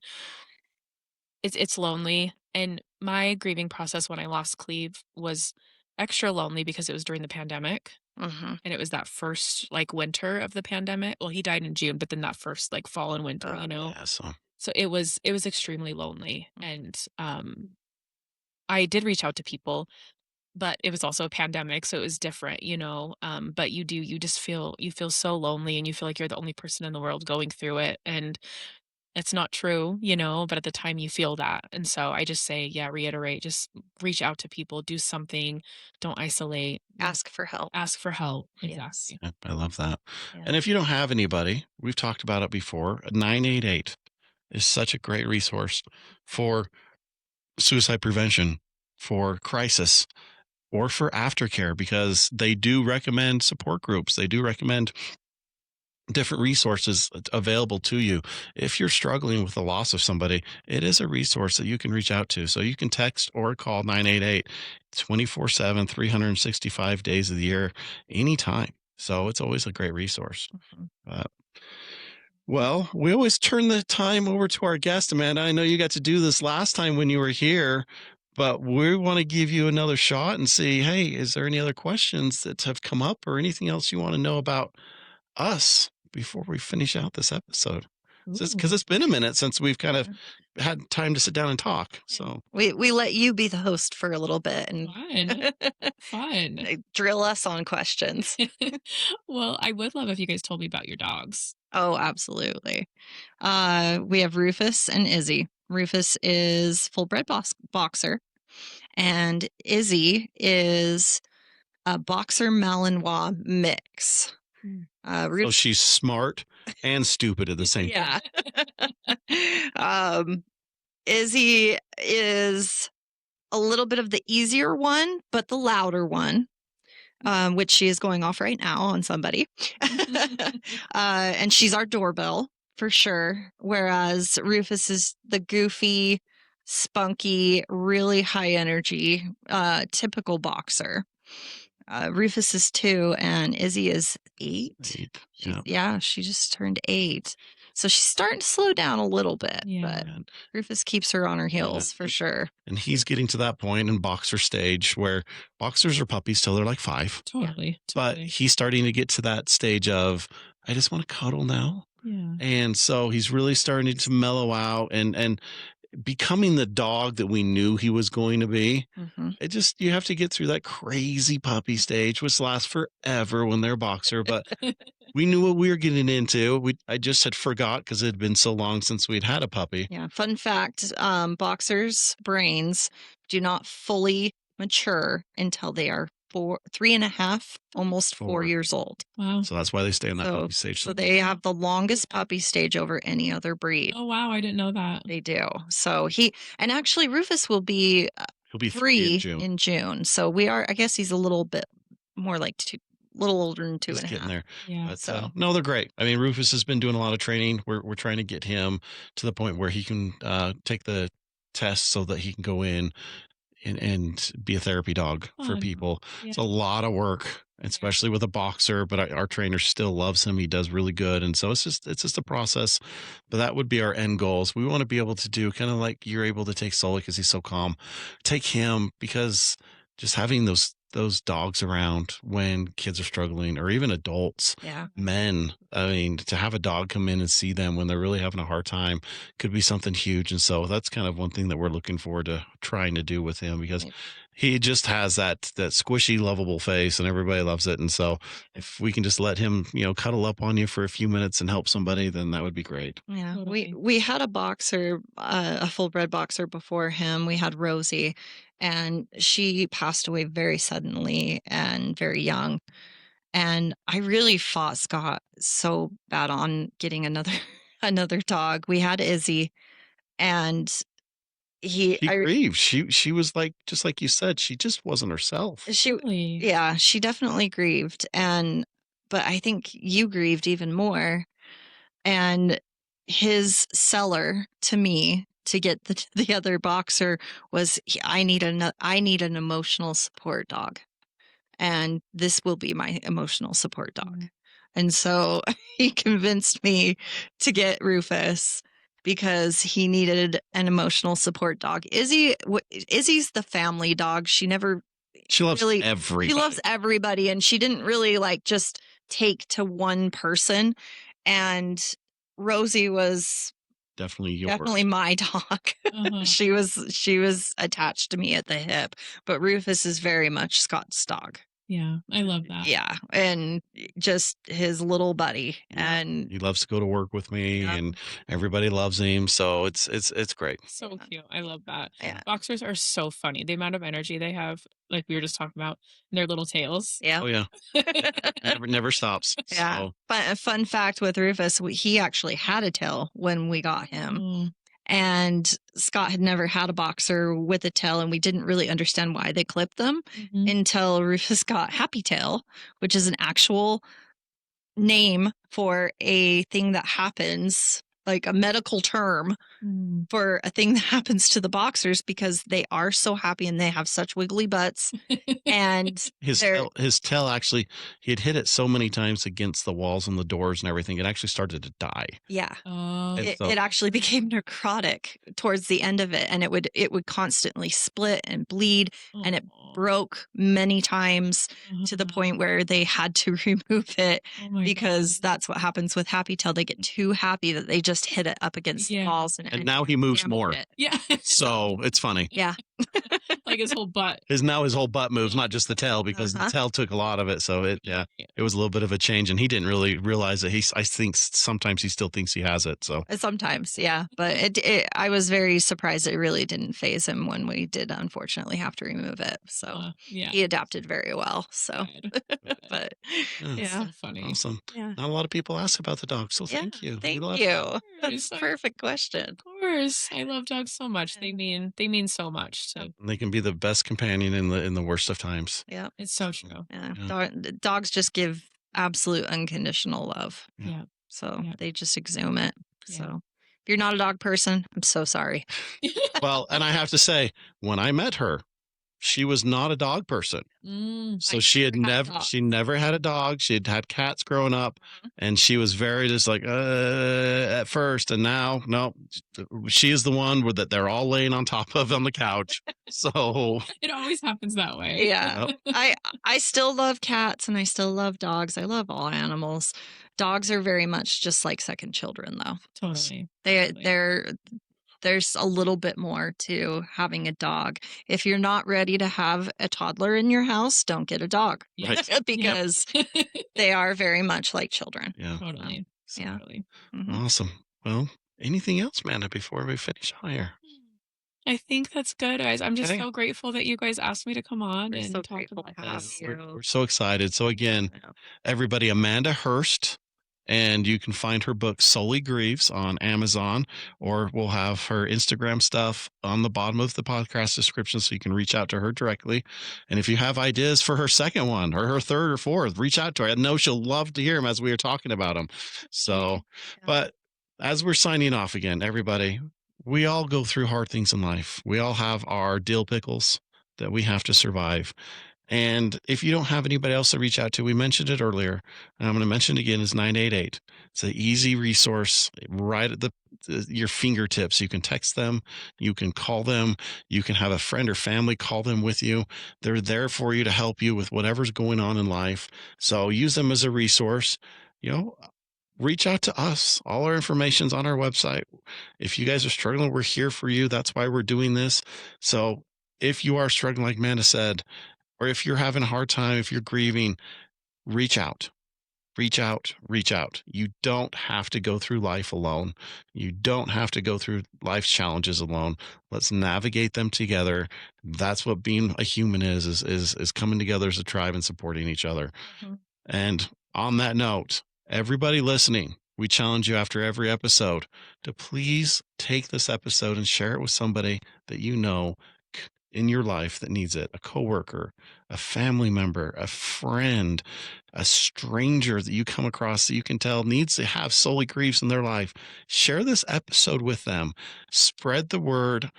it's lonely. And my grieving process when I lost Cleve was extra lonely because it was during the pandemic. Mm-hmm. And it was that first like winter of the pandemic. Well, he died in June, but then that first like fall and winter, Yeah. So So it was extremely lonely. And I did reach out to people, but it was also a pandemic, so it was different, but you feel so lonely and you feel like you're the only person in the world going through it. And it's not true, but at the time you feel that. And so I just say, yeah, reiterate, just reach out to people, do something, don't isolate, Ask for help. ask for help. Yes. Exactly. yeah, I love that. Yeah. And if you don't have anybody, we've talked about it before. 988 is such a great resource for suicide prevention, for crisis, or for aftercare because they do recommend support groups. They do recommend different resources available to you. If you're struggling with the loss of somebody, it is a resource that you can reach out to. So you can text or call 988 24/7, 365 days of the year, anytime. So it's always a great resource. Mhm. Well, we always turn the time over to our guest, Amanda. I know you got to do this last time when you were here, but we want to give you another shot and see, hey, is there any other questions that have come up or anything else you want to know about us before we finish out this episode? Because Ooh, it's been a minute since we've kind of Yeah. had time to sit down and talk. So, We let you be the host for a little bit and fun. Fun. drill us on questions. Well, I would love if you guys told me about your dogs. Oh, absolutely. We have Rufus and Izzy. Rufus is full bred boxer, and Izzy is a boxer Malinois mix. Mm. so Rufus, she's smart and stupid at the same time. yeah. Izzy is a little bit of the easier one, but the louder one. Which she is going off right now on somebody. And she's our doorbell for sure. Whereas Rufus is the goofy, spunky, really high energy, typical boxer. Rufus is 2 and Izzy is 8. Right. Yeah. Yeah, she just turned 8. So she's starting to slow down a little bit, Yeah. but Rufus keeps her on her Yeah. heels for sure. And he's getting to that point in boxer stage where boxers are puppies till they're like 5. Totally. But Totally. he's starting to get to that stage of, I just want to cuddle now. Yeah. And so he's really starting to mellow out and becoming the dog that we knew he was going to be. Mhm. It just, you have to get through that crazy puppy stage, which lasts forever when they're boxer. But we knew what we were getting into. I just had forgot because it had been so long since we'd had a puppy. Yeah. Fun fact, boxers' brains do not fully mature until they are 3.5, almost 4 4. years old. Wow. So that's why they stay in that So, puppy stage. so they have the longest puppy stage over any other breed. Oh wow, I didn't know that. They do. So and actually Rufus will be He'll be 3 June. in June. So I guess he's a little bit more like little older than two Just and a getting half. there. Yeah. But So no, they're great. I mean, Rufus has been doing a lot of training. We're trying to get him to the point where he can take the test so that he can go in and be a therapy dog for Fun. people. Yeah. It's a lot of work, especially with a boxer, but our trainer still loves him. He does really good. And so it's just a process, but that would be our end goals. We want to be able to do kind of like you're able to take Sully because he's so calm, take him because just having those dogs around when kids are struggling or even adults, yeah. men, I mean, to have a dog come in and see them when they're really having a hard time could be something huge. And so that's kind of one thing that we're looking forward to trying to do with him because he just has that squishy, lovable face and everybody loves it. And so if we can just let him, cuddle up on you for a few minutes and help somebody, then that would be great. Yeah, Totally. we had a boxer, a full bred boxer before him. We had Rosie, and she passed away very suddenly and very young. And I really fought Scott so bad on getting another another dog. We had Izzy, and She I grieved. She was like, just like you said, she just wasn't herself. Really? yeah, she definitely grieved, but I think you grieved even more. And his seller to me to get the other boxer was I need an emotional support dog, and this will be my emotional support dog. Mhm. And so he convinced me to get Rufus because he needed an emotional support dog. Izzy's the family dog. She never She loves really everybody. she loves everybody, and she didn't really like just take to one person. And Rosie was Definitely yours. definitely my dog. Uh-huh. she was attached to me at the hip, but Rufus is very much Scott's dog. Yeah, I love that. Yeah, and just his little buddy. Yeah. And He loves to go to work with me yeah. and everybody loves him. So it's great. So cute. I love that. Yeah. Boxers are so funny. The amount of energy they have, like we were just talking about, in their little tails. Yeah. Oh yeah. never stops. Yeah. So But a fun fact with Rufus, he actually had a tail when we got him. Mm. And Scott had never had a boxer with a tail, and we didn't really understand why they clipped them Mhm. until Rufus got Happy Tail, which is an actual name for a thing that happens, like a medical term Mm. for a thing that happens to the boxers because they are so happy and they have such wiggly butts. And his tail actually, he had hit it so many times against the walls and the doors and everything, it actually started to die. yeah. Oh. And It, so- it actually became necrotic towards the end of it, and it would constantly split and bleed, and it Aw. broke many times to the Uh-huh. point where they had to remove it Oh my because God. that's what happens with Happy Tail. They get too happy that they just hit it up against the Yeah. walls, and now he moves damage more. it. Yeah. So it's funny. Yeah. Like his whole butt. His whole butt moves, not just the tail, because the tail took a lot of it. So it was a little bit of a change, and he didn't really realize that I think sometimes he still thinks he has it. So Sometimes, yeah, but I was very surprised it really didn't phase him when we did unfortunately have to remove it. So Yeah. he adapted very well. So, Good. Good. but Yeah. yeah, So funny. awesome. yeah. Not a lot of people ask about the dog, so Yeah, thank you. thank We love you. Of That's a course. perfect question. Of course. I love dogs so much. Yeah. They mean so much. So And they can be the best companion in the worst of times. Yeah, it's so true. yeah. Yeah. Dogs just give absolute unconditional love. Yeah. So Yeah. they just exhume it. Yeah. So if you're not a dog person, I'm so sorry. Well, and I have to say, when I met her, she was not a dog person. So I she never had a dog. She had had cats growing up, Mhm. and she was very just like at first, and now no, she is the one that they're all laying on top of on the couch. So It always happens that way. Yeah. yep, I still love cats and I still love dogs. I love all animals. Dogs are very much just like second children though. Totally. They Totally. they're there's a little bit more to having a dog. If you're not ready to have a toddler in your house, don't get a dog Yep. right, Yep. because they are very much like children. yeah, So, Totally. so yeah. Totally. Mhm. awesome. Well, anything else, Amanda, before we finish on here? I think that's good, guys. I'm just Okay. so grateful that you guys asked me to come on We're so and talk grateful about to have this. We're you. so excited. So again, everybody, Amanda Hurst, and you can find her book Sully Grieves on Amazon, or we'll have her Instagram stuff on the bottom of the podcast description so you can reach out to her directly. And if you have ideas for her second one or her third or fourth, reach out to her. I know she'll love to hear them as we were talking about them. So, Yeah. but as we're signing off again, everybody, we all go through hard things in life. We all have our dill pickles that we have to survive. And if you don't have anybody else to reach out to, we mentioned it earlier, and I'm going to mention it again, is 988. It's an easy resource right at your fingertips. You can text them, you can call them, you can have a friend or family call them with you. They're there for you to help you with whatever's going on in life. So use them as a resource. You know, reach out to us. All our information's on our website. If you guys are struggling, we're here for you. That's why we're doing this. So if you are struggling, like Amanda said, or if you're having a hard time, if you're grieving, reach out. Reach out, reach out. You don't have to go through life alone. You don't have to go through life's challenges alone. Let's navigate them together. That's what being a human is coming together as a tribe and supporting each other. Mhm. And on that note, everybody listening, we challenge you after every episode to please take this episode and share it with somebody that you know in your life that needs it, a coworker, a family member, a friend, a stranger that you come across that you can tell needs to have Sully Grieves in their life. Share this episode with them. Spread the word.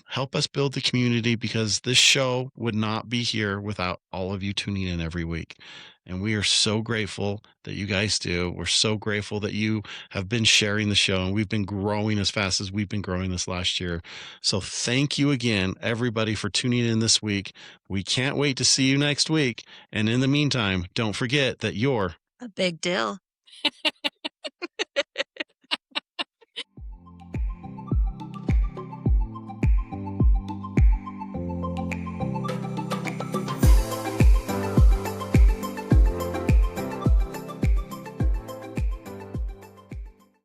Help us build the community, because this show would not be here without all of you tuning in every week. And we are so grateful that you guys do. We're so grateful that you have been sharing the show, and we've been growing as fast as we've been growing this last year. So thank you again, everybody, for tuning in this week. We can't wait to see you next week. And in the meantime, don't forget that you're A big deal.